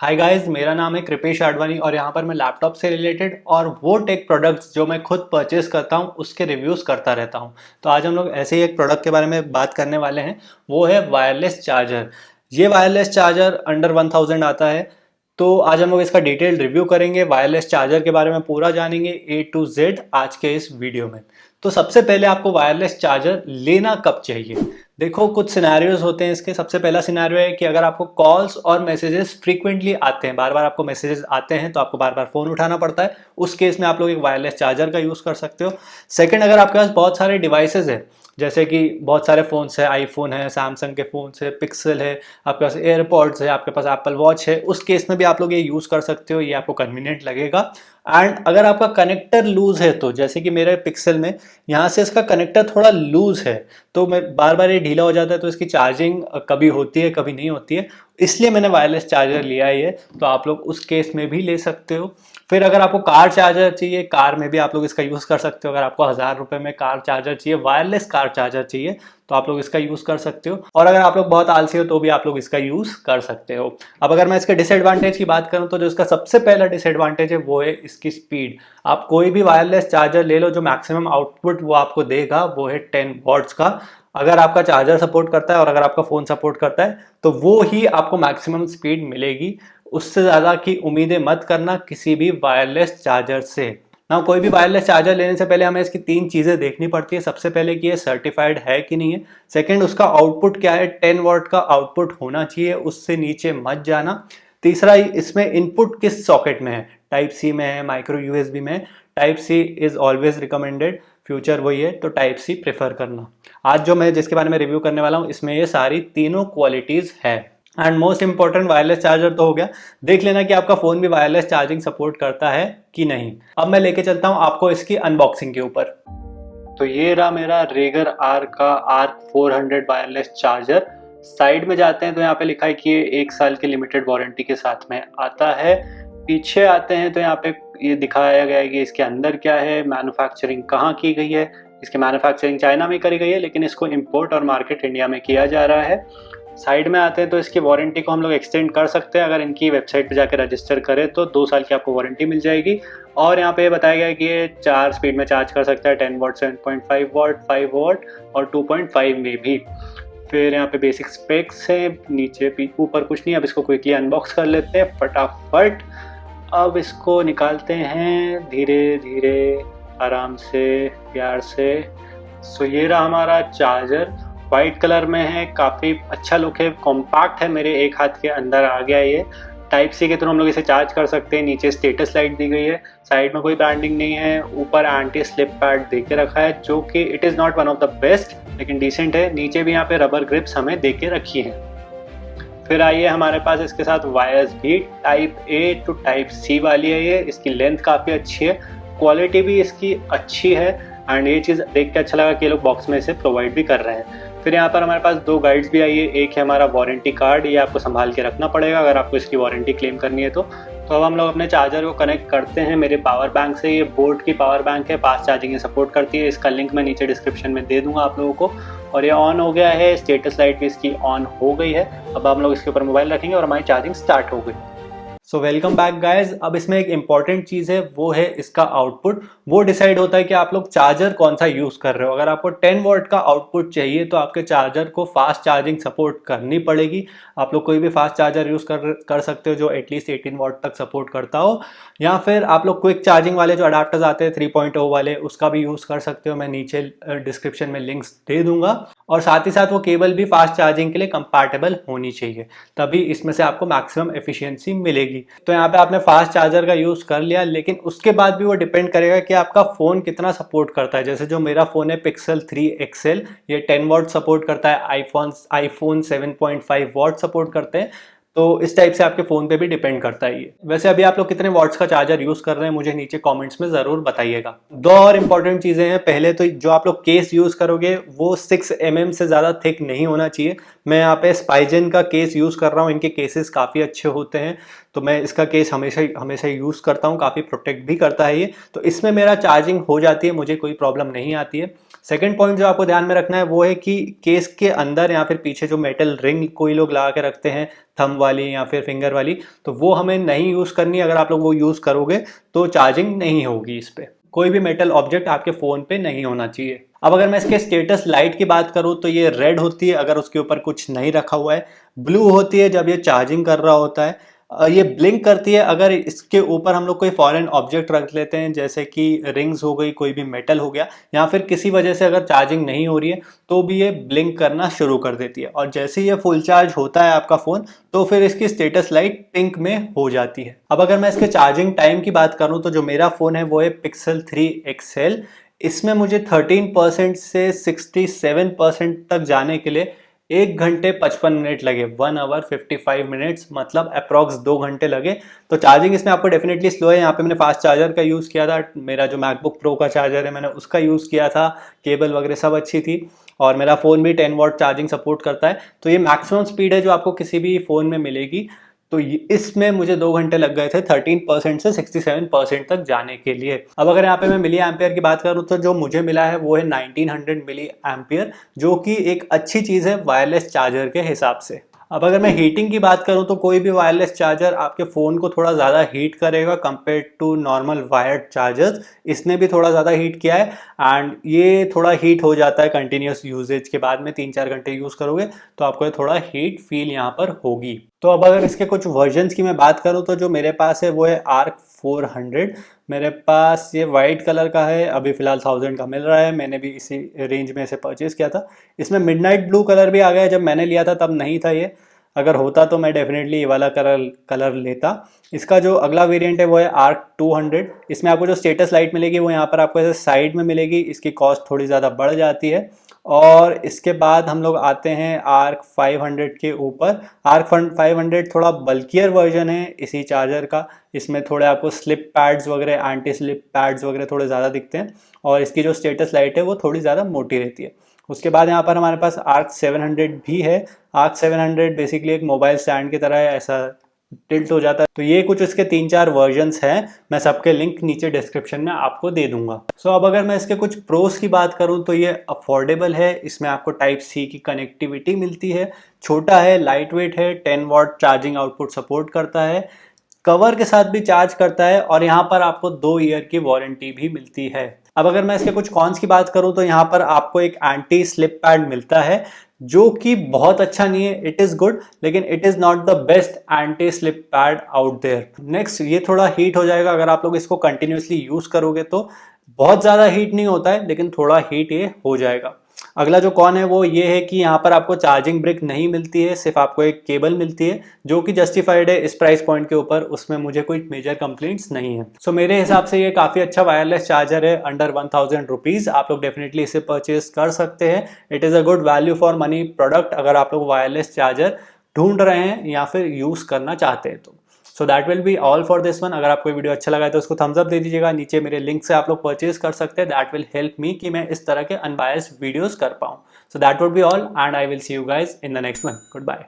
Hi guys, मेरा नाम है कृपेश आडवाणी और यहाँ पर मैं लैपटॉप से रिलेटेड और वो टेक प्रोडक्ट्स जो मैं खुद परचेज करता हूँ उसके रिव्यूज़ करता रहता हूँ। तो आज हम लोग ऐसे ही एक प्रोडक्ट के बारे में बात करने वाले हैं। वो है वायरलेस चार्जर। ये वायरलेस चार्जर अंडर 1000 आता है। तो आज हम लोग इसका डिटेल्ड रिव्यू करेंगे, वायरलेस चार्जर के बारे में पूरा जानेंगे A to Z आज के इस वीडियो में। तो सबसे पहले आपको वायरलेस चार्जर लेना कब चाहिए? देखो, कुछ सिनेरियोज होते हैं इसके। सबसे पहला सिनेरियो है कि अगर आपको कॉल्स और मैसेजेस फ्रीक्वेंटली आते हैं, बार बार आपको मैसेजेस आते हैं तो आपको बार बार फ़ोन उठाना पड़ता है, उस केस में आप लोग एक वायरलेस चार्जर का यूज़ कर सकते हो। सेकंड, अगर आपके पास बहुत सारे डिवाइसेस हैं, जैसे कि बहुत सारे फ़ोन्स है, आईफोन है, सैमसंग के फ़ोन्स है, पिक्सल है, आपके पास एयरपॉड्स है, आपके पास एप्पल वॉच है, उस केस में भी आप लोग ये यूज़ कर सकते हो। ये आपको कन्वीनियंट लगेगा। एंड अगर आपका कनेक्टर लूज़ है, तो जैसे कि मेरे पिक्सल में यहाँ से इसका कनेक्टर थोड़ा लूज़ है, तो मैं बार बार ये ढीला हो जाता है, तो इसकी चार्जिंग कभी होती है कभी नहीं होती है, इसलिए मैंने वायरलेस चार्जर लिया है ये। तो आप लोग उस केस में भी ले सकते हो। फिर अगर आपको कार चार्जर चाहिए, कार में भी आप लोग इसका यूज़ कर सकते हो। अगर आपको 1000 रुपये में कार चार्जर चाहिए, वायरलेस कार चार्जर चाहिए, तो आप लोग इसका यूज़ कर सकते हो। और अगर आप लोग बहुत आलसी हो तो भी आप लोग इसका यूज़ कर सकते हो। अब अगर मैं इसके डिसएडवांटेज की बात करूँ तो जो इसका सबसे पहला डिसएडवांटेज है वो है इसकी स्पीड। आप कोई भी वायरलेस चार्जर ले लो, जो मैक्सिमम आउटपुट वो आपको देगा वो है 10 वॉट्स का। अगर आपका चार्जर सपोर्ट करता है और अगर आपका फ़ोन सपोर्ट करता है तो वो ही आपको मैक्सिमम स्पीड मिलेगी। उससे ज़्यादा की उम्मीदें मत करना किसी भी वायरलेस चार्जर से। ना, कोई भी वायरलेस चार्जर लेने से पहले हमें इसकी 3 चीज़ें देखनी पड़ती है। सबसे पहले कि ये सर्टिफाइड है कि नहीं है। सेकंड, उसका आउटपुट क्या है, 10 वॉट का आउटपुट होना चाहिए, उससे नीचे मत जाना। तीसरा, इसमें इनपुट किस सॉकेट में है, टाइप सी में है, माइक्रो यूएसबी में है। Type C is always recommended, future वही है, तो टाइप सी प्रेफर करना। आज जो मैं जिसके बारे में रिव्यू करने वाला हूँ इसमें ये सारी तीनों क्वालिटीज़ है। And most important, wireless charger तो हो गया। देख लेना कि आपका फ़ोन भी वायरलेस चार्जिंग सपोर्ट करता है कि नहीं। अब मैं लेके चलता हूँ आपको इसकी अनबॉक्सिंग के ऊपर। तो ये रहा मेरा रेगर आर का R400 वायरलेस चार्जर। साइड में जाते हैं तो यहाँ पे लिखा है कि ये 1 साल की लिमिटेड वारंटी के साथ में आता है। पीछे आते हैं तो यहाँ पे ये दिखाया गया है कि इसके अंदर क्या है, मैन्युफैक्चरिंग कहाँ की गई है। इसकी मैन्युफैक्चरिंग चाइना में करी गई है, लेकिन इसको इम्पोर्ट और मार्केट इंडिया में किया जा रहा है। साइड में आते हैं तो इसकी वारंटी को हम लोग एक्सटेंड कर सकते हैं। अगर इनकी वेबसाइट पे जाकर रजिस्टर करें तो 2 साल की आपको वारंटी मिल जाएगी। और यहाँ पे बताया गया है कि ये 4 स्पीड में चार्ज कर सकता है, 10 वॉट, 7.5 वॉट, 5 वॉट और 2.5 में भी। फिर यहाँ पे बेसिक स्पेक्स हैं, नीचे ऊपर कुछ नहीं। अब इसको क्विकली अनबॉक्स कर लेते हैं फटाफट। अब इसको निकालते हैं धीरे धीरे, आराम से, प्यार से। सो ये रहा हमारा चार्जर, वाइट कलर में है, काफ़ी अच्छा लुक है, कॉम्पैक्ट है, मेरे एक हाथ के अंदर आ गया ये। टाइप सी के थ्रू हम लोग इसे चार्ज कर सकते हैं। नीचे स्टेटस लाइट दी गई है, साइड में कोई ब्रांडिंग नहीं है, ऊपर एंटी स्लिप पैड दे के रखा है, जो कि it is not one of the best लेकिन डिसेंट है। नीचे भी यहाँ पे रबर ग्रिप्स हमें दे के रखी हैं। फिर आइए, हमारे पास इसके साथ वायर्स भी type A to type C वाली है ये। इसकी लेंथ काफ़ी अच्छी है, क्वालिटी भी इसकी अच्छी है। एंड ये चीज़ देख के अच्छा लगा कि ये लोग बॉक्स में इसे प्रोवाइड भी कर रहे हैं। फिर यहाँ पर हमारे पास 2 गाइड्स भी आई है। एक है हमारा वारंटी कार्ड, ये आपको संभाल के रखना पड़ेगा अगर आपको इसकी वारंटी क्लेम करनी है तो। अब हम लोग अपने चार्जर को कनेक्ट करते हैं मेरे पावर बैंक से। ये बोट की पावर बैंक है, फास्ट चार्जिंग सपोर्ट करती है। इसका लिंक मैं नीचे डिस्क्रिप्शन में दे दूंगा आप लोगों को। और ये ऑन हो गया है, स्टेटस लाइट भी इसकी ऑन हो गई है। अब हम लोग इसके ऊपर मोबाइल रखेंगे और हमारी चार्जिंग स्टार्ट हो गई। So welcome back guys. अब इसमें एक इंपॉर्टेंट चीज़ है, वो है इसका आउटपुट। वो डिसाइड होता है कि आप लोग चार्जर कौन सा यूज़ कर रहे हो। अगर आपको 10 वॉट का आउटपुट चाहिए तो आपके चार्जर को फास्ट चार्जिंग सपोर्ट करनी पड़ेगी। आप लोग कोई भी फास्ट चार्जर यूज़ कर सकते हो जो एटलीस्ट 18 वॉट तक सपोर्ट करता हो, या फिर आप लोग क्विक चार्जिंग वाले जो अडाप्टर्स आते हैं 3.0 वाले, उसका भी यूज़ कर सकते हो। मैं नीचे डिस्क्रिप्शन में लिंक्स दे दूंगा। और साथ ही साथ वो केबल भी फास्ट चार्जिंग के लिए कंपैटिबल होनी चाहिए, तभी इसमें से आपको मैक्सिमम एफिशिएंसी मिलेगी। तो यहाँ पे आपने फास्ट चार्जर का यूज़ कर लिया, लेकिन उसके बाद भी वो डिपेंड करेगा कि आपका फ़ोन कितना सपोर्ट करता है। जैसे जो मेरा फ़ोन है पिक्सल 3 XL, ये 10 वॉट सपोर्ट करता है। आईफोन 7.5 वॉट सपोर्ट करते हैं। तो इस टाइप से आपके फ़ोन पे भी डिपेंड करता है ये। वैसे अभी आप लोग कितने वॉट्स का चार्जर यूज़ कर रहे हैं मुझे नीचे कमेंट्स में ज़रूर बताइएगा। 2 और इम्पॉर्टेंट चीज़ें हैं। पहले तो जो आप लोग केस यूज़ करोगे वो 6 mm से ज़्यादा थिक नहीं होना चाहिए। मैं यहाँ पे स्पाइजन का केस यूज़ कर रहा हूँ, इनके केसेस काफ़ी अच्छे होते हैं, तो मैं इसका केस हमेशा यूज़ करता हूँ। काफ़ी प्रोटेक्ट भी करता है ये, तो इसमें मेरा चार्जिंग हो जाती है, मुझे कोई प्रॉब्लम नहीं आती है। सेकंड पॉइंट जो आपको ध्यान में रखना है वो है कि केस के अंदर या फिर पीछे जो मेटल रिंग कोई लोग लगा के रखते हैं थंब वाली या फिर फिंगर वाली, तो वो हमें नहीं यूज़ करनी। अगर आप लोग वो यूज़ करोगे तो चार्जिंग नहीं होगी इस पर। कोई भी मेटल ऑब्जेक्ट आपके फ़ोन पे नहीं होना चाहिए। अब अगर मैं इसके स्टेटस लाइट की बात करूँ तो ये रेड होती है अगर उसके ऊपर कुछ नहीं रखा हुआ है, ब्लू होती है जब ये चार्जिंग कर रहा होता है, ये ब्लिंक करती है अगर इसके ऊपर हम लोग कोई फॉरेन ऑब्जेक्ट रख लेते हैं, जैसे कि रिंग्स हो गई, कोई भी मेटल हो गया, या फिर किसी वजह से अगर चार्जिंग नहीं हो रही है तो भी ये ब्लिंक करना शुरू कर देती है। और जैसे ही ये फुल चार्ज होता है आपका फ़ोन तो फिर इसकी स्टेटस लाइट पिंक में हो जाती है। अब अगर मैं इसके चार्जिंग टाइम की बात करूं तो जो मेरा फ़ोन है वो है Pixel 3 XL। इसमें मुझे 13% से 67% तक जाने के लिए 1 घंटे 55 मिनट लगे, 1 आवर 55 मिनट्स, मतलब अप्रॉक्स 2 घंटे लगे। तो चार्जिंग इसमें आपको डेफिनेटली स्लो है। यहाँ पे मैंने फास्ट चार्जर का यूज़ किया था, मेरा जो मैकबुक प्रो का चार्जर है मैंने उसका यूज़ किया था, केबल वगैरह सब अच्छी थी, और मेरा फ़ोन भी 10 वॉट चार्जिंग सपोर्ट करता है। तो ये मैक्सिमम स्पीड है जो आपको किसी भी फ़ोन में मिलेगी। तो इसमें मुझे 2 घंटे लग गए थे 13% से 67% तक जाने के लिए। अब अगर यहाँ पे मैं मिली एम्पियर की बात करूँ तो जो मुझे मिला है वो है 1900 मिली एम्पियर, जो कि एक अच्छी चीज़ है वायरलेस चार्जर के हिसाब से। अब अगर मैं हीटिंग की बात करूं तो कोई भी वायरलेस चार्जर आपके फ़ोन को थोड़ा ज़्यादा हीट करेगा compare to normal wired chargers. इसने भी थोड़ा ज़्यादा हीट किया है एंड ये थोड़ा हीट हो जाता है कंटिन्यूस यूजेज के बाद में, 3-4 घंटे यूज़ करोगे तो आपको थोड़ा हीट फील यहाँ पर होगी। तो अब अगर इसके कुछ वर्जन्स की मैं बात करूँ तो जो मेरे पास है वो है ARC 400। मेरे पास ये वाइट कलर का है, अभी फ़िलहाल 1000 का मिल रहा है, मैंने भी इसी रेंज में इसे परचेज़ किया था। इसमें मिडनाइट ब्लू कलर भी आ गया है, जब मैंने लिया था तब नहीं था ये, अगर होता तो मैं डेफिनेटली ये वाला कलर लेता। इसका जो अगला वेरिएंट है वो है ARC 200। इसमें आपको जो स्टेटस लाइट मिलेगी वो यहाँ पर आपको ऐसे साइड में मिलेगी, इसकी कॉस्ट थोड़ी ज़्यादा बढ़ जाती है। और इसके बाद हम लोग आते हैं ARC 500 के ऊपर। ARC 500 थोड़ा बल्कियर वर्जन है इसी चार्जर का। इसमें थोड़े आपको स्लिप पैड्स वगैरह, एंटी स्लिप पैड्स वगैरह थोड़े ज़्यादा दिखते हैं, और इसकी जो स्टेटस लाइट है वो थोड़ी ज़्यादा मोटी रहती है। उसके बाद यहाँ पर हमारे पास ARC 700 भी है। ARC 700 बेसिकली एक मोबाइल स्टैंड की तरह है, ऐसा टिल्ट हो जाता है। तो ये कुछ इसके 3-4 वर्जन्स हैं, मैं सबके लिंक नीचे डिस्क्रिप्शन में आपको दे दूंगा। अब अगर मैं इसके कुछ प्रोस की बात करूं तो ये अफोर्डेबल है, इसमें आपको टाइप सी की कनेक्टिविटी मिलती है, छोटा है, लाइट वेट है, 10 वॉट चार्जिंग आउटपुट सपोर्ट करता है, कवर के साथ भी चार्ज करता है, और यहाँ पर आपको 2 ईयर की वारंटी भी मिलती है। अब अगर मैं इसके कुछ कॉन्स की बात करूं तो यहाँ पर आपको एक एंटी स्लिप पैड मिलता है, जो कि बहुत अच्छा नहीं है, इट इज़ गुड, लेकिन it is not the best anti slip pad out there. Next, ये थोड़ा हीट हो जाएगा अगर आप लोग इसको कंटिन्यूसली यूज़ करोगे तो। बहुत ज़्यादा हीट नहीं होता है, लेकिन थोड़ा हीट ये हो जाएगा। अगला जो कॉन है वो ये है कि यहाँ पर आपको चार्जिंग ब्रिक नहीं मिलती है, सिर्फ आपको एक केबल मिलती है, जो कि जस्टिफाइड है इस प्राइस पॉइंट के ऊपर, उसमें मुझे कोई मेजर कंप्लेंट्स नहीं है। मेरे हिसाब से ये काफ़ी अच्छा वायरलेस चार्जर है, अंडर 1000 रुपीज़ आप लोग डेफिनेटली इसे परचेज कर सकते हैं। It is a good value for money product अगर आप लोग वायरलेस चार्जर ढूंढ रहे हैं या फिर यूज़ करना चाहते हैं तो। So that will be all for this one. अगर आपको वीडियो अच्छा लगा है तो उसको थम्स अप दे दीजिएगा, नीचे मेरे लिंक से आप लोग परचेज कर सकते हैं। दैट विल हेल्प मी कि मैं इस तरह के अनबायस्ड वीडियोस कर पाऊँ। So that would be all and I will see you guys in the next one. Good bye.